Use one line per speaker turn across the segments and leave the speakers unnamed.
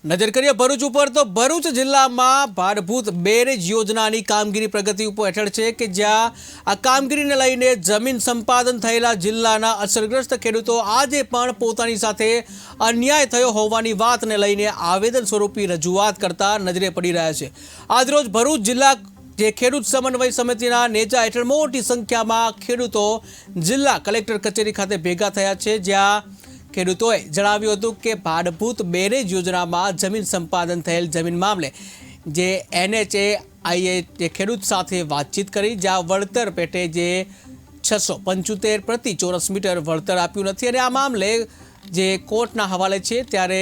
નજર કરીએ ભરૂચ ઉપર તો ભરૂચ જિલ્લામાં ભાડભૂત બેરેજ યોજનાની કામગીરી પ્રગતિ ઉપર હેઠળ છે કે જ્યાં આ કામગીરીને લઈને જમીન સંપાદન થયેલા જિલ્લાના અસરગ્રસ્ત ખેડૂતો આજે પણ પોતાની સાથે અન્યાય થયો હોવાની વાતને લઈને આવેદન સ્વરૂપી રજૂઆત કરતા નજરે પડી રહ્યા છે। આજરોજ ભરૂચ જિલ્લા જે ખેડૂત સમન્વય સમિતિના નેજા હેઠળ મોટી સંખ્યામાં ખેડૂતો જિલ્લા કલેક્ટર કચેરી ખાતે ભેગા થયા છે, જ્યાં ખેડૂતોએ જણાવ્યું હતું કે ભાડભૂત બેરેજ યોજનામાં જમીન સંપાદન થયેલ જમીન મામલે જે NHAIએ ખેડૂત સાથે વાતચીત કરી, જ્યાં વળતર પેટે જે 675 પ્રતિ ચોરસ મીટર વળતર આપ્યું નથી અને આ મામલે જે કોર્ટના હવાલે છે। ત્યારે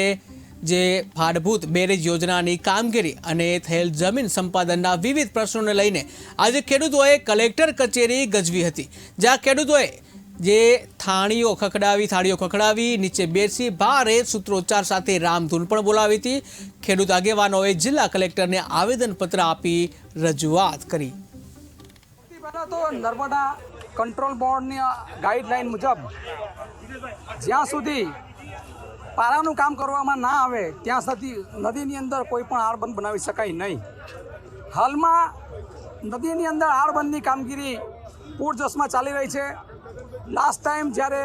જે ભાડભૂત બેરેજ યોજનાની કામગીરી અને થયેલ જમીન સંપાદનના વિવિધ પ્રશ્નોને લઈને આજે ખેડૂતોએ કલેક્ટર કચેરી ગજવી હતી, જ્યાં ખેડૂતોએ જે થાળીઓ ખખડાવી નીચે બેસી ભારે સૂત્રોચ્ચાર સાથે રામધૂન પણ બોલાવી હતી। ખેડૂત આગેવાનોએ જિલ્લા કલેક્ટરને આવેદનપત્ર આપી રજૂઆત કરી।
પહેલા તો નર્મદા કંટ્રોલ બોર્ડની ગાઈડલાઈન મુજબ જ્યાં સુધી પારાનું કામ કરવામાં ના આવે ત્યાં સુધી નદીની અંદર કોઈ પણ આળબંધ બનાવી શકાય નહીં। હાલમાં નદીની અંદર આળબંધની કામગીરી પૂરજોશમાં ચાલી રહી છે। લાસ્ટ ટાઈમ જ્યારે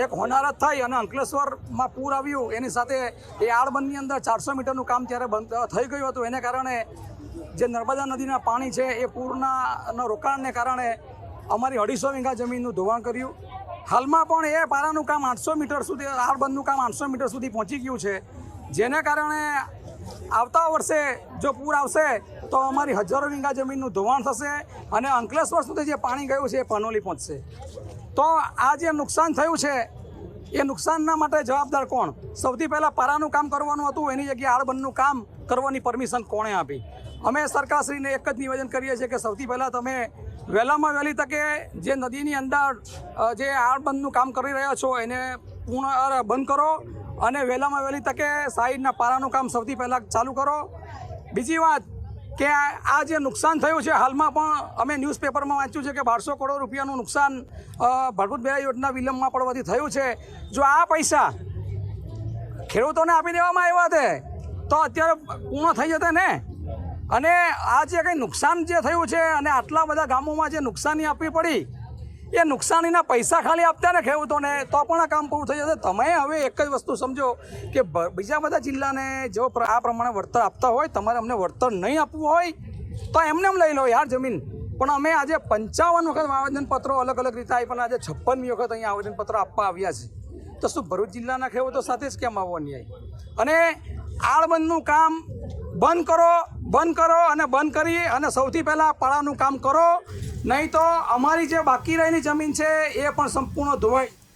એક હોનારત થઈ અને અંકલેશ્વરમાં પૂર આવ્યું, એની સાથે એ આળબંધની અંદર 400 મીટરનું કામ ત્યારે બંધ થઈ ગયું હતું। એને કારણે જે નર્મદા નદીના પાણી છે એ પૂરના રોકાણને કારણે અમારી 250 વીઘા જમીનનું ધોવાણ કર્યું। હાલમાં પણ એ પારાનું કામ 800 મીટર સુધી, આળબંધનું કામ 800 મીટર સુધી પહોંચી ગયું છે, જેને કારણે આવતા વર્ષે જો પૂર આવશે તો અમારી હજારો વીઘા જમીનનું ધોવાણ થશે અને અંકલેશ્વર સુધી જે પાણી ગયું છે એ પાનોલી પહોંચશે। તો આ જે નુકસાન થયું છે એ નુકસાનના માટે જવાબદાર કોણ? સૌથી પહેલાં પારાનું કામ કરવાનું હતું, એની જગ્યાએ આળબંધનું કામ કરવાની પરમિશન કોણે આપી? અમે સરકારશ્રીને એક જ નિવેદન કરીએ છીએ કે સૌથી પહેલાં તમે વહેલામાં વહેલી તકે જે નદીની અંદર જે આળબંધનું કામ કરી રહ્યા છો એને પૂર્ણ બંધ કરો અને વહેલામાં વહેલી તકે સાઈડના પારાનું કામ સૌથી પહેલાં ચાલુ કરો। બીજી વાત કે આ જે નુકસાન થયું છે, હાલમાં પણ અમે ન્યૂઝપેપરમાં વાંચ્યું છે કે 1200 કરોડ રૂપિયાનું નુકસાન ભાડભૂત બેરેજ યોજના વિલંબમાં પડવાથી થયું છે। જો આ પૈસા ખેડૂતોને આપી દેવામાં આવ્યા હતા તો અત્યારે પૂર્ણ થઈ જશે ને। અને આ જે કંઈ નુકસાન જે થયું છે અને આટલા બધા ગામોમાં જે નુકસાની આપવી પડી, એ નુકસાનીના પૈસા ખાલી આપતા ને ખેડૂતોને તો પણ આ કામ પૂરું થઈ જશે। તમે હવે એક જ વસ્તુ સમજો કે બીજા બધા જિલ્લાને જો આ પ્રમાણે વળતર આપતા હોય, તમારે અમને વળતર નહીં આપવું હોય તો એમને લઈ લો યાર જમીન। પણ અમે આજે 55 વખત આવેદનપત્રો અલગ અલગ રીતે આપ્યા, આજે 56મી વખત અહીંયા આવેદનપત્રો આપવા આવ્યા છે, તો શું ભરૂચ જિલ્લાના ખેડૂતો સાથે જ કેમ આવવો ન્યાય? અને આળબંધનું કામ બંધ કરો અને બંધ કરી અને સૌથી પહેલાં પાળાનું કામ કરો, નહીં તો અમારી જે બાકી રહેલી જમીન છે એ પણ સંપૂર્ણ ધોવાઈ